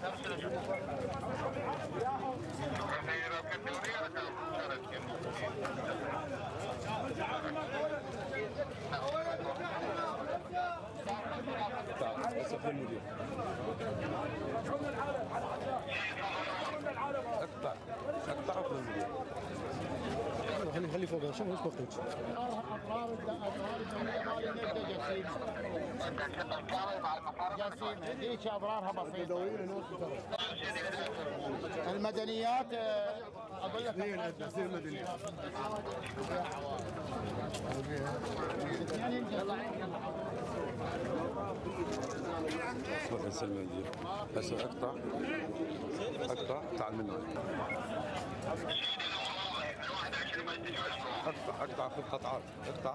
اقطع خلي فوق شوف ايش بقيت. جسيمة هذيك اضرارها بسيطة. المدنيات اقول لك اثنين تصير مدنيات. هسه المنديل هسه اقطع تعال منه اقطع في القطعات اقطع